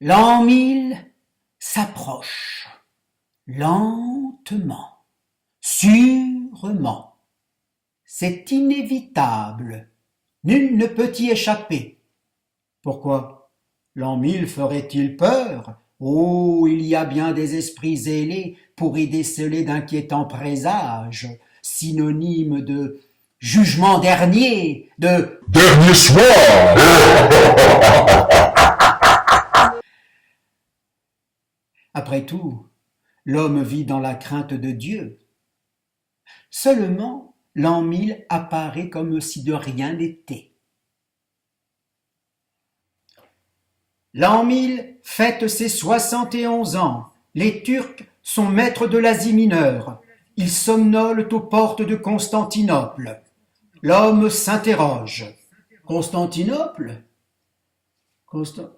L'an 1000 s'approche, lentement, sûrement. C'est inévitable, nul ne peut y échapper. Pourquoi? L'an 1000 ferait-il peur? Oh, il y a bien des esprits zélés pour y déceler d'inquiétants présages, synonymes de jugement dernier, de Dernier soir. Après tout, l'homme vit dans la crainte de Dieu. Seulement, l'an 1000 apparaît comme si de rien n'était. L'an 1000 fête ses 71 ans. Les Turcs sont maîtres de l'Asie mineure. Ils somnolent aux portes de Constantinople. L'homme s'interroge. Constantinople?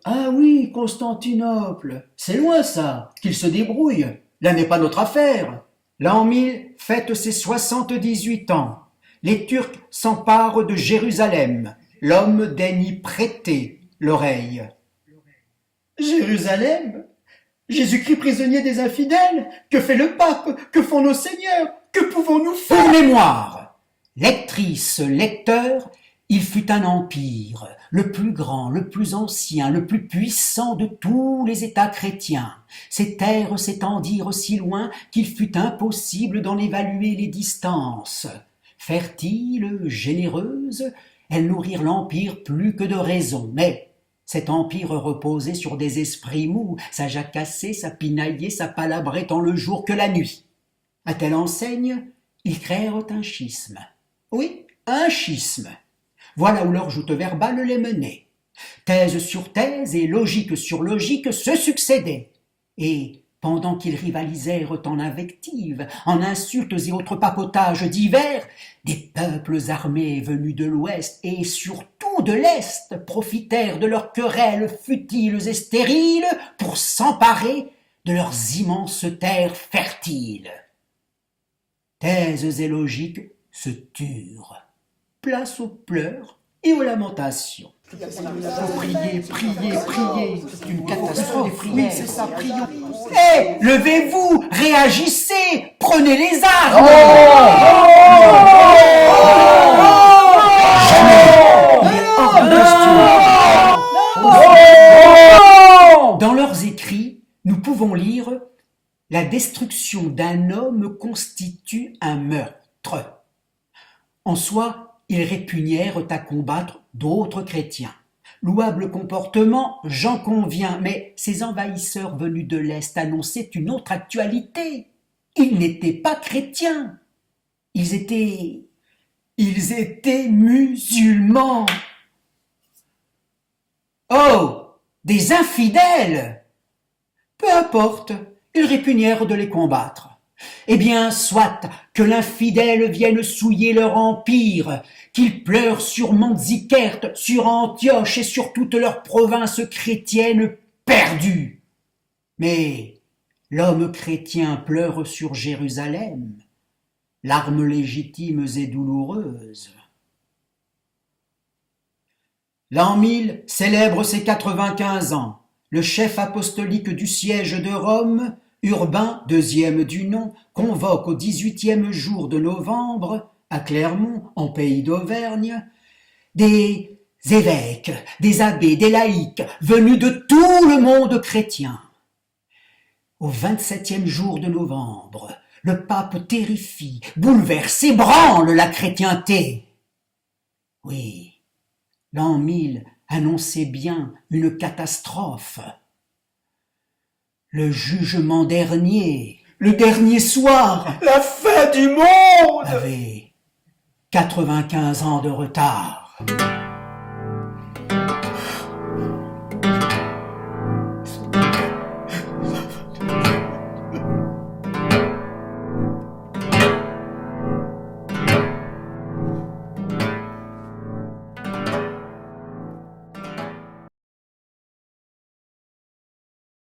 Ah oui, Constantinople. C'est loin ça, qu'il se débrouille. Là n'est pas notre affaire. L'an 1000 fête ses 78 ans. Les Turcs s'emparent de Jérusalem. L'homme daigne y prêter l'oreille. Jérusalem? Jésus-Christ prisonnier des infidèles? Que fait le pape? Que font nos seigneurs? Que pouvons-nous faire? Pour mémoire, lectrice, lecteur, il fut un empire, le plus grand, le plus ancien, le plus puissant de tous les États chrétiens. Ces terres s'étendirent si loin qu'il fut impossible d'en évaluer les distances. Fertiles, généreuses, elles nourrirent l'empire plus que de raison, mais cet empire reposait sur des esprits mous, ça jacassait, ça pinaillait, ça palabrait tant le jour que la nuit. À telle enseigne, ils créèrent un schisme. Oui, un schisme. Voilà où leur joute verbale les menait. Thèse sur thèse et logique sur logique se succédaient. Et, pendant qu'ils rivalisèrent en invectives, en insultes et autres papotages divers, des peuples armés venus de l'Ouest et surtout de l'Est profitèrent de leurs querelles futiles et stériles pour s'emparer de leurs immenses terres fertiles. Thèses et logiques se turent. Place aux pleurs et aux lamentations. Priez, priez, priez, c'est une catastrophe. Oui, c'est ça, prions. Hé, levez-vous, réagissez, prenez les armes. Il est hors de question. Dans leurs écrits, nous pouvons lire « La destruction d'un homme constitue un meurtre ». En soi, ils répugnèrent à combattre d'autres chrétiens. Louable comportement, j'en conviens, mais ces envahisseurs venus de l'Est annonçaient une autre actualité. Ils n'étaient pas chrétiens. Ils étaient musulmans. Oh, des infidèles! Peu importe, ils répugnèrent de les combattre. Eh bien, soit que l'infidèle vienne souiller leur empire, qu'il pleure sur Manzikert, sur Antioche et sur toutes leurs provinces chrétiennes perdues. Mais l'homme chrétien pleure sur Jérusalem, larmes légitimes et douloureuses. L'an 1000 célèbre ses 95 ans. Le chef apostolique du siège de Rome, Urbain, deuxième du nom, convoque au 18e jour de novembre, à Clermont, en pays d'Auvergne, des évêques, des abbés, des laïcs, venus de tout le monde chrétien. Au 27e jour de novembre, le pape terrifie, bouleverse, ébranle la chrétienté. Oui, l'an 1000 annonçait bien une catastrophe. Le jugement dernier, le dernier soir, la fin du monde avait 95 ans de retard.